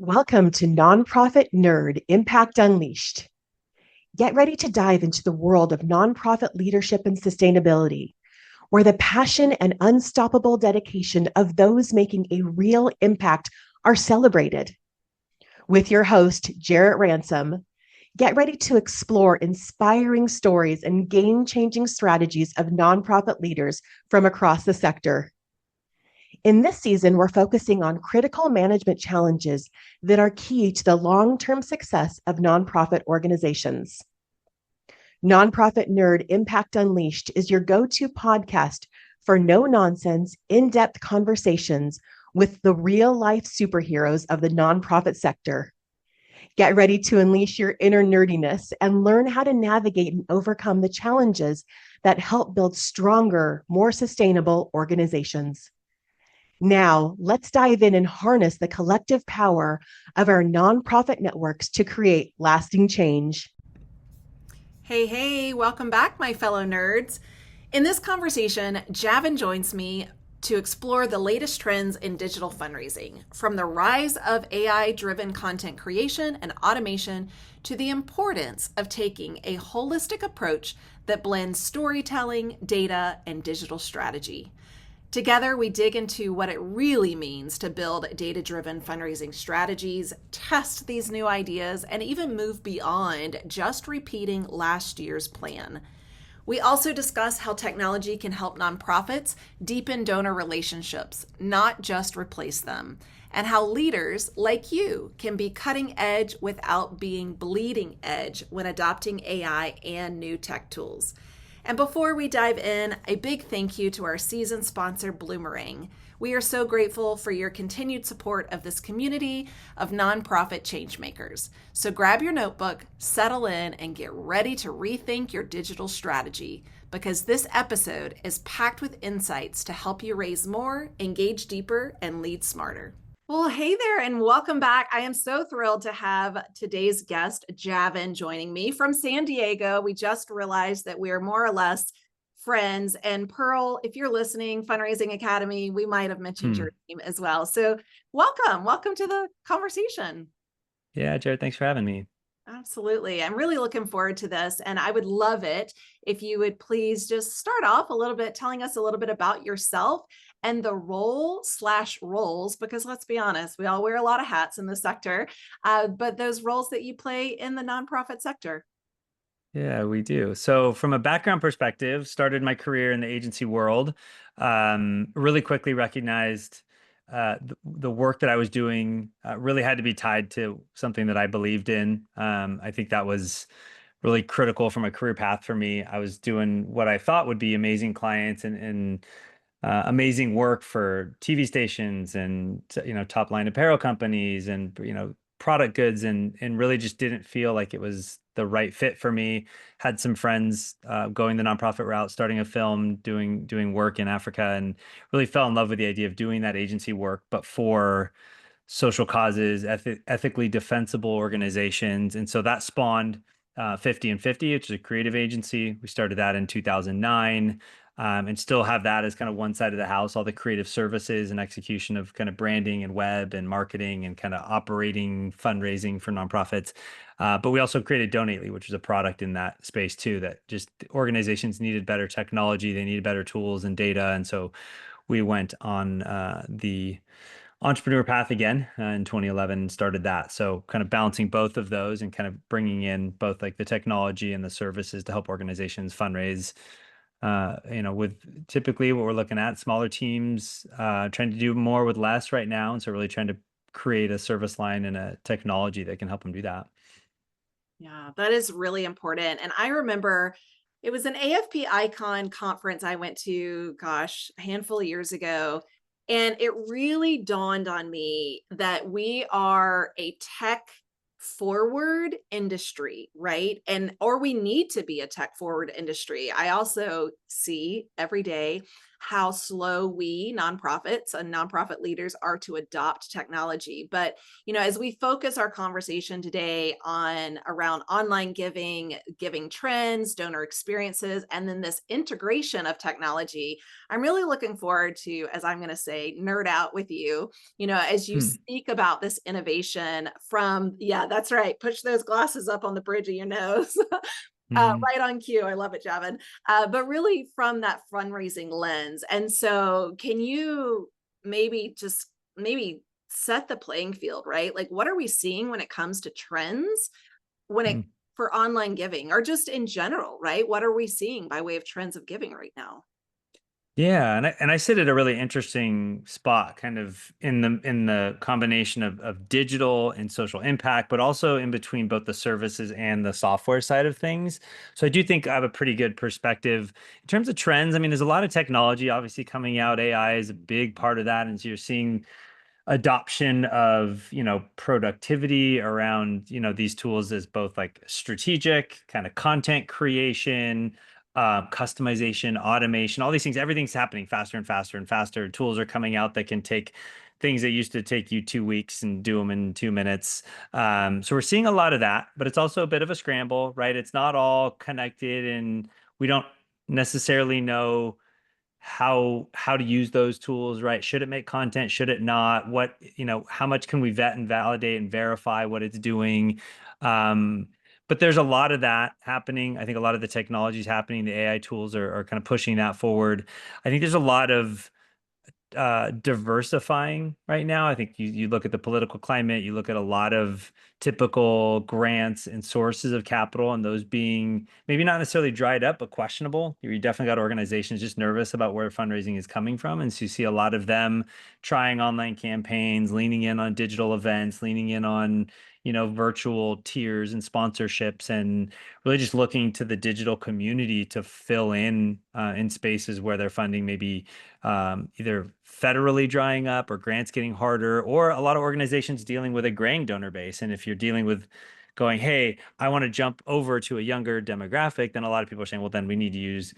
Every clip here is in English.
Welcome to Nonprofit Nerd Impact Unleashed. Get ready to dive into the world of nonprofit leadership and sustainability, where the passion and unstoppable dedication of those making a real impact are celebrated. With your host, Jarrett Ransom, get ready to explore inspiring stories and game changing strategies of nonprofit leaders from across the sector. In this season, we're focusing on critical management challenges that are key to the long-term success of nonprofit organizations. Nonprofit Nerd Impact Unleashed is your go-to podcast for no-nonsense, in-depth conversations with the real-life superheroes of the nonprofit sector. Get ready to unleash your inner nerdiness and learn how to navigate and overcome the challenges that help build stronger, more sustainable organizations. Now, let's dive in and harness the collective power of our nonprofit networks to create lasting change. Hey, welcome back, my fellow nerds. In this conversation, Javan joins me to explore the latest trends in digital fundraising, from the rise of AI-driven content creation and automation to the importance of taking a holistic approach that blends storytelling, data, and digital strategy. Together, we dig into what it really means to build data-driven fundraising strategies, test these new ideas, and even move beyond just repeating last year's plan. We also discuss how technology can help nonprofits deepen donor relationships, not just replace them, and how leaders like you can be cutting edge without being bleeding edge when adopting AI and new tech tools. And before we dive in, a big thank you to our season sponsor, Bloomerang. We are so grateful for your continued support of this community of nonprofit changemakers. So grab your notebook, settle in, and get ready to rethink your digital strategy, because this episode is packed with insights to help you raise more, engage deeper, and lead smarter. Well, hey there, and welcome back. I am so thrilled to have today's guest, Javan, joining me from San Diego. We just realized that we are more or less friends. And Pearl, if you're listening, Fundraising Academy, we might have mentioned your name as well. So welcome to the conversation. Yeah, Jared, thanks for having me. Absolutely. I'm really looking forward to this. And I would love it if you would please just start off a little bit, telling us a little bit about yourself and the roles, because let's be honest, we all wear a lot of hats in the sector, but those roles that you play in the nonprofit sector. Yeah, we do. So from a background perspective, started my career in the agency world, really quickly recognized the work that I was doing really had to be tied to something that I believed in. I think that was really critical from a career path for me. I was doing what I thought would be amazing clients and amazing work for TV stations and top line apparel companies and product goods and really just didn't feel like it was the right fit for me. Had some friends going the nonprofit route, starting a film, doing work in Africa, and really fell in love with the idea of doing that agency work, but for social causes, ethically defensible organizations. And so that spawned 50 and 50, which is a creative agency. We started that in 2009. And still have that as kind of one side of the house, all the creative services and execution of kind of branding and web and marketing and kind of operating fundraising for nonprofits. But we also created Donately, which was a product in that space too, that just organizations needed better technology, they needed better tools and data. And so we went on the entrepreneur path again in 2011 and started that. So kind of balancing both of those and kind of bringing in both like the technology and the services to help organizations fundraise. With typically what we're looking at, smaller teams, trying to do more with less right now. And so really trying to create a service line and a technology that can help them do that. Yeah, that is really important. And I remember it was an AFP Icon conference I went to, gosh, a handful of years ago. And it really dawned on me that we are a tech forward industry, right? Or we need to be a tech forward industry. I also see every day how slow we nonprofits and nonprofit leaders are to adopt technology. But, as we focus our conversation today on around online giving, giving trends, donor experiences, and then this integration of technology, I'm really looking forward to, as I'm going to say, nerd out with you, as you Hmm. speak about this innovation from, yeah, that's right, push those glasses up on the bridge of your nose. Mhm. Right on cue. I love it, Javan. But really from that fundraising lens. And so can you maybe set the playing field, right? Like what are we seeing when it comes to trends when it Mhm. for online giving or just in general, right? What are we seeing by way of trends of giving right now? Yeah, and I sit at a really interesting spot, kind of in the combination of digital and social impact, but also in between both the services and the software side of things. So I do think I have a pretty good perspective in terms of trends. I mean, there's a lot of technology obviously coming out. AI is a big part of that, and so you're seeing adoption of productivity around these tools as both like strategic kind of content creation, customization, automation, all these things. Everything's happening faster and faster and faster. Tools are coming out that can take things that used to take you 2 weeks and do them in 2 minutes. So we're seeing a lot of that, but it's also a bit of a scramble, right? It's not all connected, and we don't necessarily know how to use those tools, right? Should it make content? Should it not? What, how much can we vet and validate and verify what it's doing? Um, but there's a lot of that happening. I think a lot of the technology is happening. The AI tools are kind of pushing that forward. I think there's a lot of diversifying right now. I think you look at the political climate, you look at a lot of typical grants and sources of capital, and those being maybe not necessarily dried up, but questionable. You definitely got organizations just nervous about where fundraising is coming from. And so you see a lot of them trying online campaigns, leaning in on digital events, leaning in on virtual tiers and sponsorships, and really just looking to the digital community to fill in spaces where their funding maybe either federally drying up or grants getting harder, or a lot of organizations dealing with a graying donor base. And if you're dealing with going, hey, I want to jump over to a younger demographic, then a lot of people are saying, well, then we need to use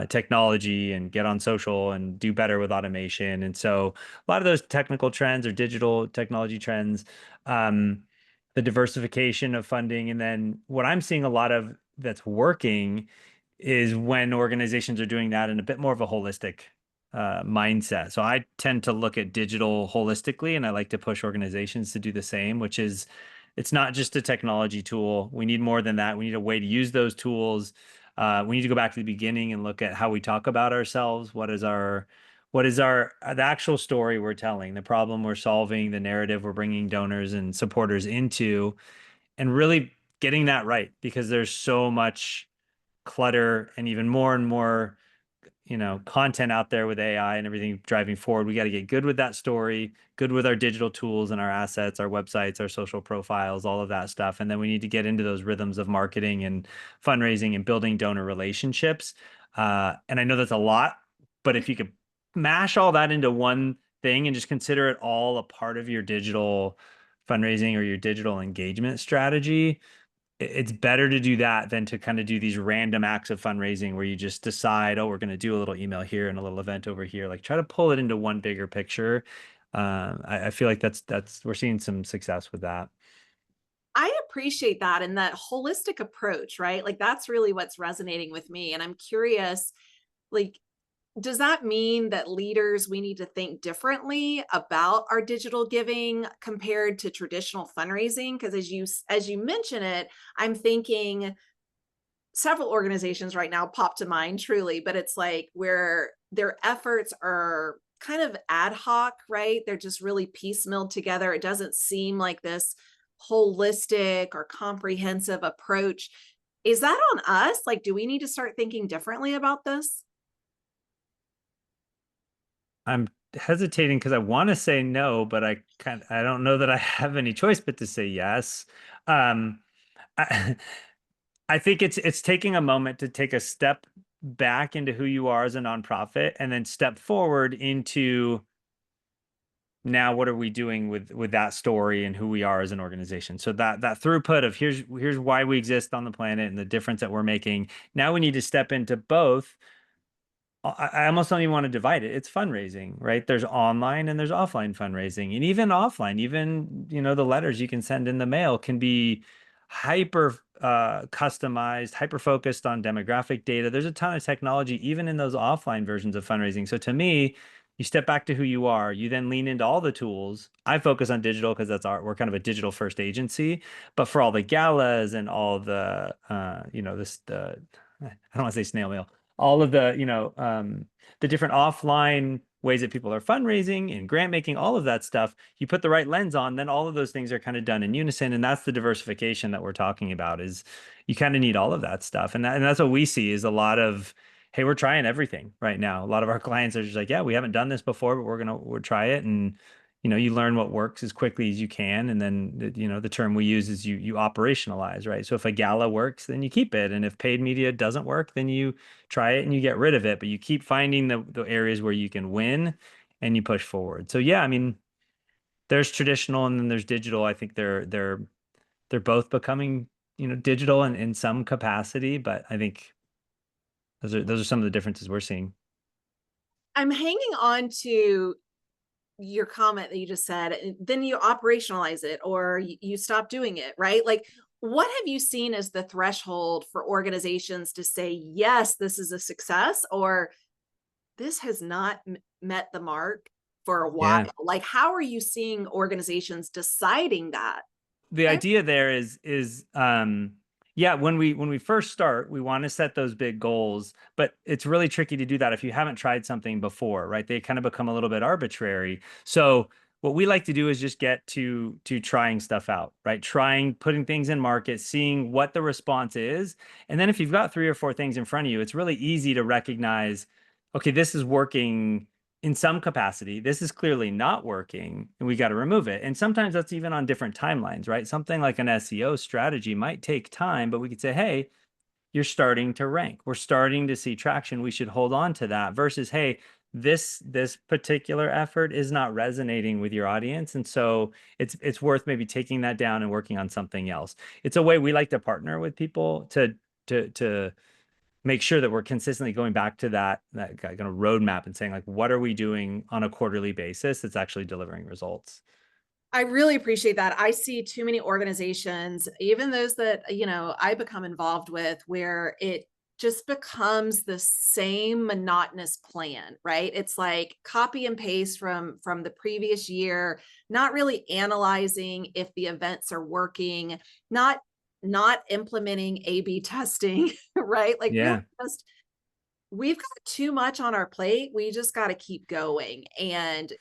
technology and get on social and do better with automation. And so a lot of those technical trends or digital technology trends, the diversification of funding. And then what I'm seeing a lot of that's working is when organizations are doing that in a bit more of a holistic mindset. So I tend to look at digital holistically, and I like to push organizations to do the same, which is it's not just a technology tool. We need more than that. We need a way to use those tools. We need to go back to the beginning and look at how we talk about ourselves. What is our the actual story we're telling, the problem we're solving, the narrative we're bringing donors and supporters into, and really getting that right, because there's so much clutter and even more and more content out there with AI and everything driving forward. We got to get good with that story, good with our digital tools and our assets, our websites, our social profiles, all of that stuff. And then we need to get into those rhythms of marketing and fundraising and building donor relationships. And I know that's a lot, but if you could mash all that into one thing and just consider it all a part of your digital fundraising or your digital engagement strategy, it's better to do that than to kind of do these random acts of fundraising where you just decide, oh, we're going to do a little email here and a little event over here. Like try to pull it into one bigger picture. I feel like that's we're seeing some success with that. I appreciate that and that holistic approach, right? Like that's really what's resonating with me. And I'm curious, like, does that mean that leaders, we need to think differently about our digital giving compared to traditional fundraising? Because as you mention it, I'm thinking several organizations right now pop to mind truly, but it's like where their efforts are kind of ad hoc, right? They're just really piecemealed together. It doesn't seem like this holistic or comprehensive approach. Is that on us? Like, do we need to start thinking differently about this? I'm hesitating because I want to say no, but I don't know that I have any choice but to say yes. Um, I, I think it's taking a moment to take a step back into who you are as a nonprofit, and then step forward into now what are we doing with that story and who we are as an organization. So that throughput of here's why we exist on the planet and the difference that we're making. Now we need to step into both I almost don't even want to divide it. It's fundraising, right? There's online and there's offline fundraising. And even offline, even, the letters you can send in the mail can be hyper customized, hyper focused on demographic data. There's a ton of technology even in those offline versions of fundraising. So to me, you step back to who you are, you then lean into all the tools. I focus on digital because we're kind of a digital first agency, but for all the galas and all the I don't want to say snail mail, all of the different offline ways that people are fundraising and grant making, all of that stuff, you put the right lens on, then all of those things are kind of done in unison. And that's the diversification that we're talking about, is you kind of need all of that stuff. And that's what we see is a lot of, hey, we're trying everything right now. A lot of our clients are just like, yeah, we haven't done this before, but we'll try it. And you learn what works as quickly as you can. And then, the term we use is you operationalize, right? So if a gala works, then you keep it. And if paid media doesn't work, then you try it and you get rid of it. But you keep finding the areas where you can win and you push forward. So yeah, I mean, there's traditional and then there's digital. I think they're both becoming, digital in some capacity, but I think those are some of the differences we're seeing. I'm hanging on to your comment that you just said, then you operationalize it or you stop doing it, right? Like, what have you seen as the threshold for organizations to say, yes, this is a success, or this has not met the mark for a while? Yeah. Like, how are you seeing organizations deciding that? The idea there is yeah, when we first start, we want to set those big goals, but it's really tricky to do that if you haven't tried something before, right? They kind of become a little bit arbitrary. So what we like to do is just get to trying stuff out, right? Trying, putting things in market, seeing what the response is. And then if you've got three or four things in front of you, it's really easy to recognize, okay, this is working in some capacity. This is clearly not working and we got to remove it. And sometimes that's even on different timelines, right? Something like an SEO strategy might take time, but we could say, hey, you're starting to rank. We're starting to see traction. We should hold on to that versus, hey, this particular effort is not resonating with your audience. And so it's worth maybe taking that down and working on something else. It's a way we like to partner with people to make sure that we're consistently going back to that kind of roadmap and saying, like, what are we doing on a quarterly basis that's actually delivering results? I really appreciate that. I see too many organizations, even those that, I become involved with, where it just becomes the same monotonous plan, right? It's like copy and paste from the previous year, not really analyzing if the events are working, not implementing A/B testing, right? Like, really Yeah. just, we've got too much on our plate. We just got to keep going. And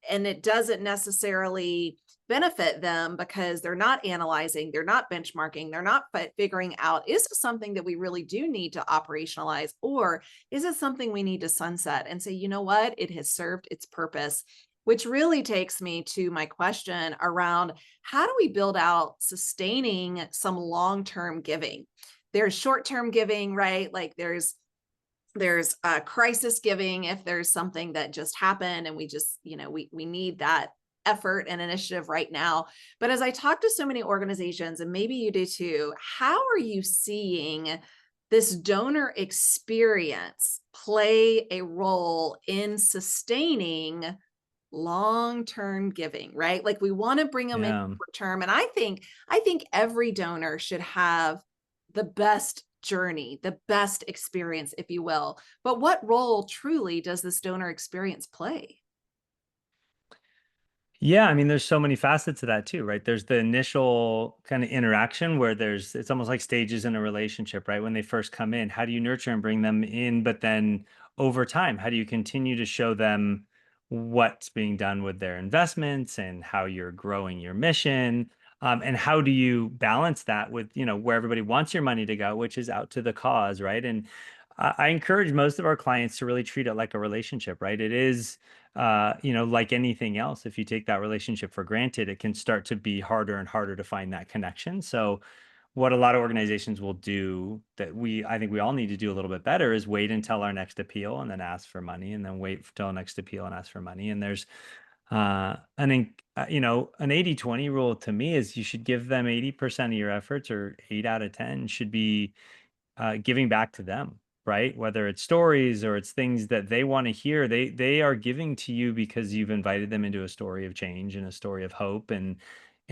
it doesn't necessarily benefit them because they're not analyzing, they're not benchmarking, they're not figuring out, is this something that we really do need to operationalize, or is it something we need to sunset and say, you know what, it has served its purpose? Which really takes me to my question around, how do we build out sustaining some long-term giving? There's short-term giving, right? Like there's crisis giving if there's something that just happened and we just, we need that effort and initiative right now. But as I talk to so many organizations, and maybe you do too, how are you seeing this donor experience play a role in sustaining long-term giving, right? Like, we want to bring them in Yeah. short term. And I think every donor should have the best journey, the best experience, if you will. But what role truly does this donor experience play? Yeah, I mean, there's so many facets to that too, right? There's the initial kind of interaction where it's almost like stages in a relationship, right? When they first come in, how do you nurture and bring them in? But then over time, how do you continue to show them what's being done with their investments and how you're growing your mission? And how do you balance that with, where everybody wants your money to go, which is out to the cause, right? And I encourage most of our clients to really treat it like a relationship, right? It is like anything else, if you take that relationship for granted, it can start to be harder and harder to find that connection. So what a lot of organizations will do that I think we all need to do a little bit better is wait until our next appeal and then ask for money, and then wait until next appeal and ask for money. And there's an 80/20 rule to me is you should give them 80% of your efforts, or 8 out of 10 should be giving back to them, right? Whether it's stories or it's things that they want to hear, they are giving to you because you've invited them into a story of change and a story of hope. And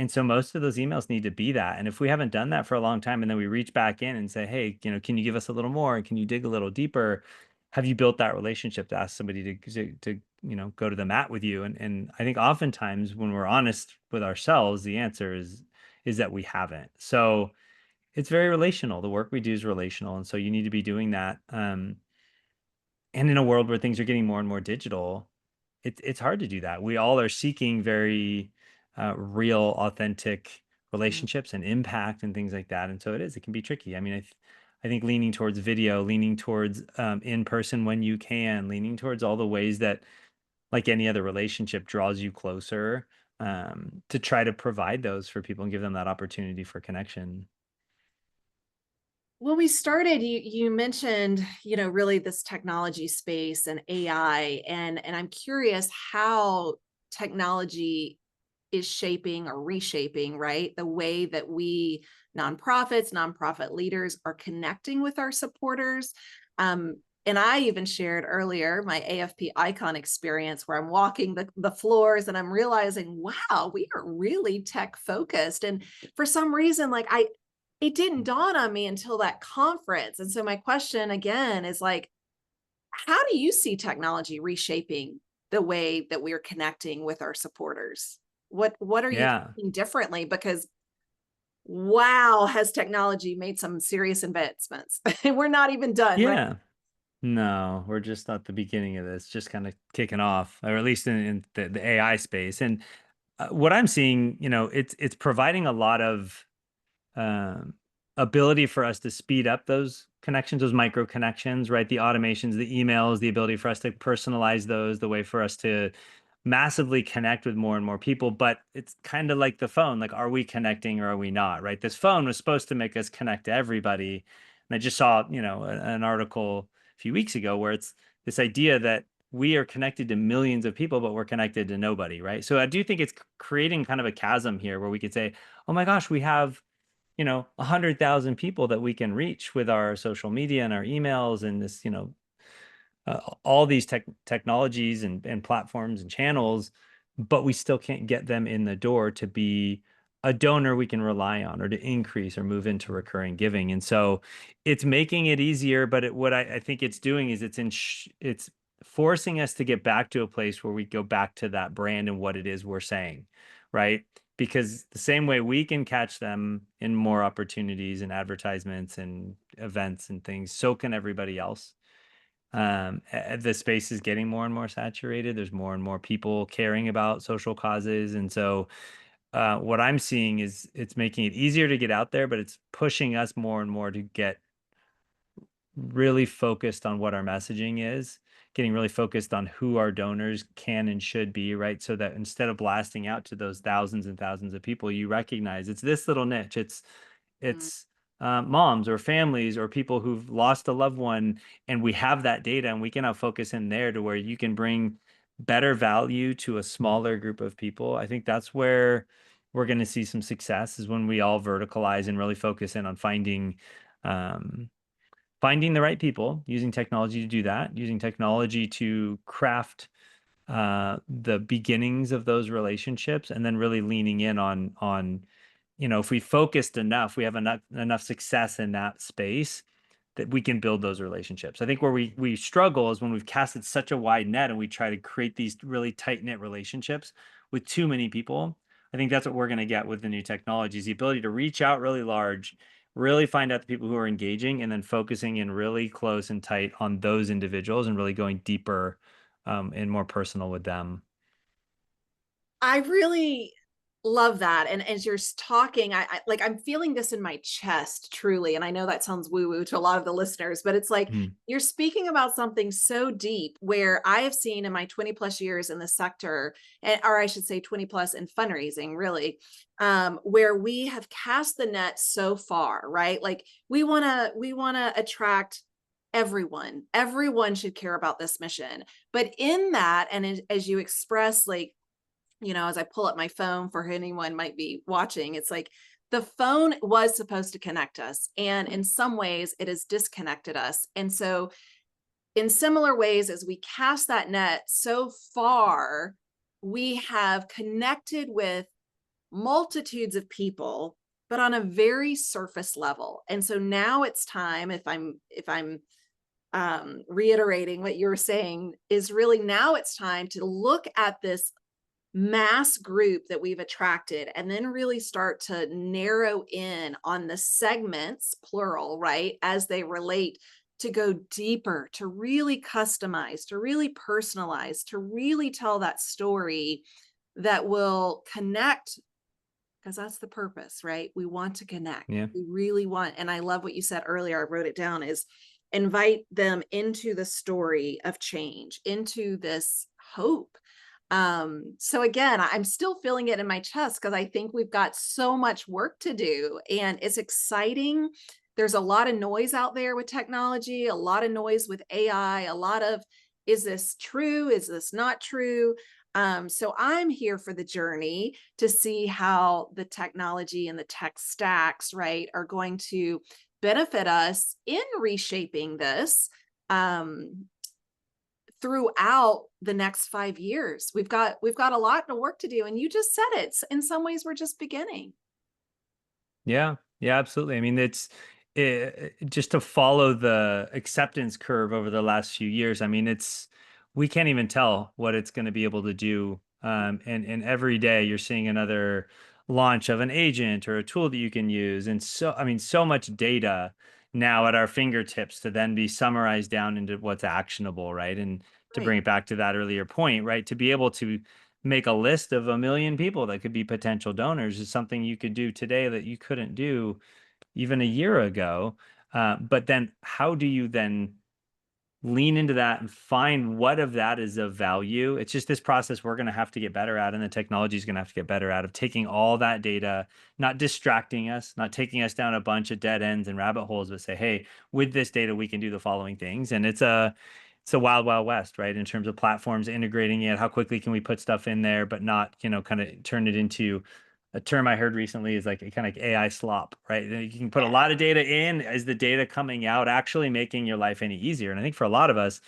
so most of those emails need to be that. And if we haven't done that for a long time, and then we reach back in and say, hey, can you give us a little more? Can you dig a little deeper? Have you built that relationship to ask somebody to go to the mat with you? And I think oftentimes when we're honest with ourselves, the answer is that we haven't. So it's very relational. The work we do is relational. And so you need to be doing that. And in a world where things are getting more and more digital, it's hard to do that. We all are seeking very real, authentic Mm. relationships and impact and things like that. And so it can be tricky. I mean, I think leaning towards video, leaning towards in person when you can, leaning towards all the ways that, like any other relationship, draws you closer, to try to provide those for people and give them that opportunity for connection. When we started, you mentioned, really this technology space and AI, and I'm curious how technology is shaping or reshaping, right? The way that we nonprofits, nonprofit leaders are connecting with our supporters. And I even shared earlier my AFP icon experience where I'm walking the floors and I'm realizing, wow, we are really tech focused. And for some reason, it didn't dawn on me until that conference. And so my question again is like, how do you see technology reshaping the way that we're connecting with our supporters? What are you Yeah. thinking differently? Because wow, has technology made some serious advancements. We're not even done, right? Yeah. No, we're just at the beginning of this, just kind of kicking off, or at least in the AI space. And what I'm seeing, it's providing a lot of um, ability for us to speed up those connections, those micro connections, right? The automations, the emails, the ability for us to personalize those, the way for us to massively connect with more and more people. But it's kind of like the phone, like, are we connecting or are we not, right? This phone was supposed to make us connect to everybody. And I just saw, an article a few weeks ago where it's this idea that we are connected to millions of people, but we're connected to nobody, right? So I do think it's creating kind of a chasm here where we could say, oh my gosh, we have 100,000 people that we can reach with our social media and our emails and this, all these technologies and platforms and channels, but we still can't get them in the door to be a donor we can rely on or to increase or move into recurring giving. And so it's making it easier, but what I think it's doing is it's forcing us to get back to a place where we go back to that brand and what it is we're saying, right? Because the same way we can catch them in more opportunities and advertisements and events and things, so can everybody else. The space is getting more and more saturated. There's more and more people caring about social causes. And so what I'm seeing is it's making it easier to get out there, but it's pushing us more and more to get really focused on what our messaging is, getting really focused on who our donors can and should be, right? So that instead of blasting out to those thousands and thousands of people, you recognize it's this little niche. Mm. It's moms or families or people who've lost a loved one, and we have that data, and we can now focus in there to where you can bring better value to a smaller group of people. I think that's where we're going to see some success, is when we all verticalize and really focus in on um, finding the right people, using technology to do that, using technology to craft the beginnings of those relationships, and then really leaning in on if we focused enough, we have enough success in that space that we can build those relationships. I think where we struggle is when we've casted such a wide net and we try to create these really tight knit relationships with too many people. I think that's what we're going to get with the new technologies, the ability to reach out really large, really find out the people who are engaging, and then focusing in really close and tight on those individuals and really going deeper and more personal with them. I really love that. And as you're talking, I'm feeling this in my chest, truly. And I know that sounds woo woo to a lot of the listeners, but it's like Mm. you're speaking about something so deep where I have seen in my 20 plus years in the sector, or I should say 20 plus in fundraising, really, where we have cast the net so far, right? Like we want to attract everyone should care about this mission. But in that, and as you express, like, as I pull up my phone for anyone might be watching, it's like the phone was supposed to connect us, and in some ways it has disconnected us. And so in similar ways, as we cast that net so far, we have connected with multitudes of people, but on a very surface level. And so now it's time, if I'm reiterating what you were saying, is really now it's time to look at this mass group that we've attracted and then really start to narrow in on the segments, plural, right, as they relate, to go deeper, to really customize, to really personalize, to really tell that story that will connect, because that's the purpose, right? We want to connect. Yeah. We really want, and I love what you said earlier, I wrote it down, is invite them into the story of change, into this hope. So again, I'm still feeling it in my chest because I think we've got so much work to do, and it's exciting. There's a lot of noise out there with technology, a lot of noise with AI, a lot of, is this true? Is this not true? So I'm here for the journey to see how the technology and the tech stacks, right, are going to benefit us in reshaping this throughout the next 5 years. We've got a lot of work to do, and you just said it. In some ways, we're just beginning. Yeah, yeah, absolutely. I mean, just to follow the acceptance curve over the last few years. I mean, we can't even tell what it's going to be able to do. And every day you're seeing another launch of an agent or a tool that you can use. And so, I mean, so much data now at our fingertips to then be summarized down into what's actionable, right? And to Right. bring it back to that earlier point, right? To be able to make a list of 1 million people that could be potential donors is something you could do today that you couldn't do even a year ago. But then how do you then lean into that and find what of that is of value? It's just this process we're going to have to get better at, and the technology is going to have to get better at, of taking all that data, not distracting us, not taking us down a bunch of dead ends and rabbit holes, but say, hey, with this data, we can do the following things. And it's a wild, wild west, right? In terms of platforms integrating it, how quickly can we put stuff in there, but not, kind of turn it into a term I heard recently is like kind of AI slop, right? You can put a lot of data in. Is the data coming out actually making your life any easier? And I think for a lot of us,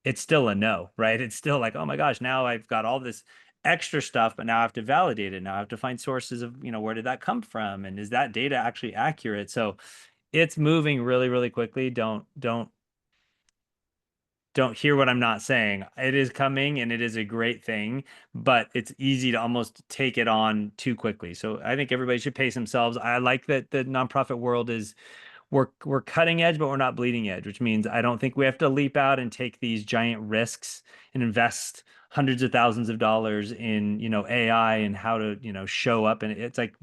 it's still a no, right? It's still like, oh my gosh, now I've got all this extra stuff, but now I have to validate it. Now I have to find sources of, where did that come from? And is that data actually accurate? So it's moving really, really quickly. Don't hear what I'm not saying. It is coming and it is a great thing, but it's easy to almost take it on too quickly. So I think everybody should pace themselves. I like that the nonprofit world is, we're cutting edge, but we're not bleeding edge, which means I don't think we have to leap out and take these giant risks and invest hundreds of thousands of dollars in, AI and how to, show up. And it's like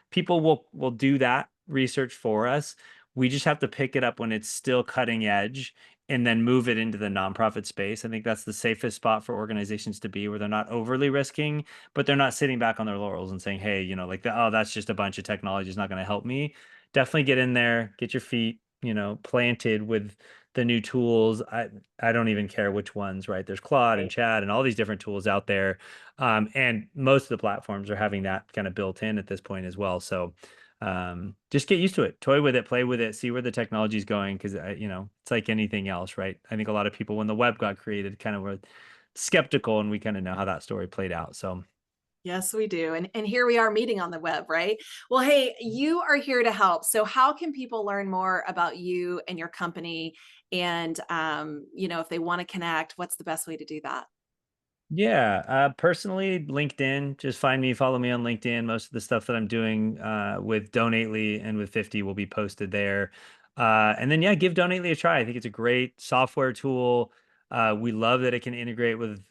people will do that research for us. We just have to pick it up when it's still cutting edge and then move it into the nonprofit space. I think that's the safest spot for organizations to be, where they're not overly risking, but they're not sitting back on their laurels and saying, hey, oh, that's just a bunch of technology, is not going to help me. Definitely get in there, get your feet, planted with the new tools. I don't even care which ones, right? There's Claude and Chat and all these different tools out there. And most of the platforms are having that kind of built in at this point as well. So just get used to it, toy with it, play with it, see where the technology is going. Cause it's like anything else, right? I think a lot of people, when the web got created, kind of were skeptical, and we kind of know how that story played out. So Yes, we do. And here we are meeting on the web, right? Well, hey, you are here to help. So how can people learn more about you and your company? And if they want to connect, what's the best way to do that? yeah, personally, LinkedIn, just find me, follow me on LinkedIn. Most of the stuff that I'm doing with Donately and with 50 will be posted there. And then, yeah, give Donately a try. I think it's a great software tool. We love that it can integrate with,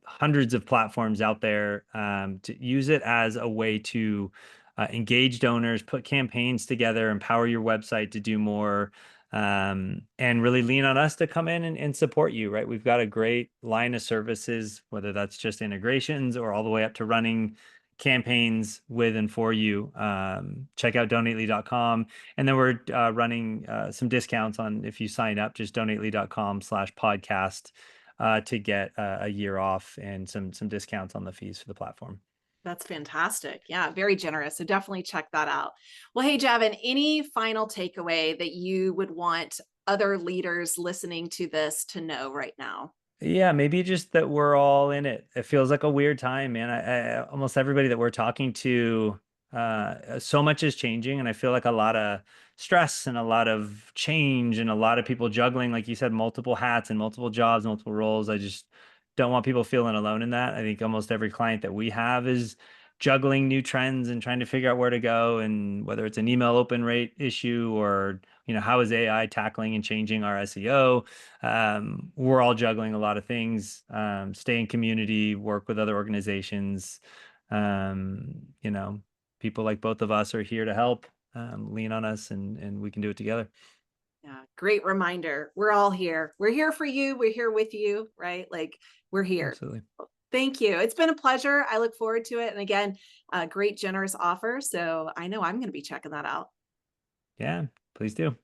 hundreds of platforms out there, to use it as a way to engage donors, put campaigns together, empower your website to do more, and really lean on us to come in and support you, right? We've got a great line of services, whether that's just integrations or all the way up to running campaigns with and for you. Check out donately.com. And then we're running some discounts on, if you sign up, just donately.com/podcast to get a year off and some discounts on the fees for the platform. That's fantastic. Yeah, very generous. So definitely check that out. Well, hey, Javan, any final takeaway that you would want other leaders listening to this to know right now? Yeah, maybe just that we're all in it. It feels like a weird time, man. Almost everybody that we're talking to, so much is changing, and I feel like a lot of stress and a lot of change and a lot of people juggling, like you said, multiple hats and multiple jobs, multiple roles. I just don't want people feeling alone in that. I think almost every client that we have is juggling new trends and trying to figure out where to go, and whether it's an email open rate issue or how is AI tackling and changing our SEO. We're all juggling a lot of things. Stay in community, work with other organizations. Um, you know, People like both of us are here to help. Lean on us, and we can do it together. Yeah, great reminder. We're all here. We're here for you. We're here with you, right? Like we're here. Absolutely. Thank you. It's been a pleasure. I look forward to it. And again, great, generous offer. So I know I'm going to be checking that out. Yeah, please do.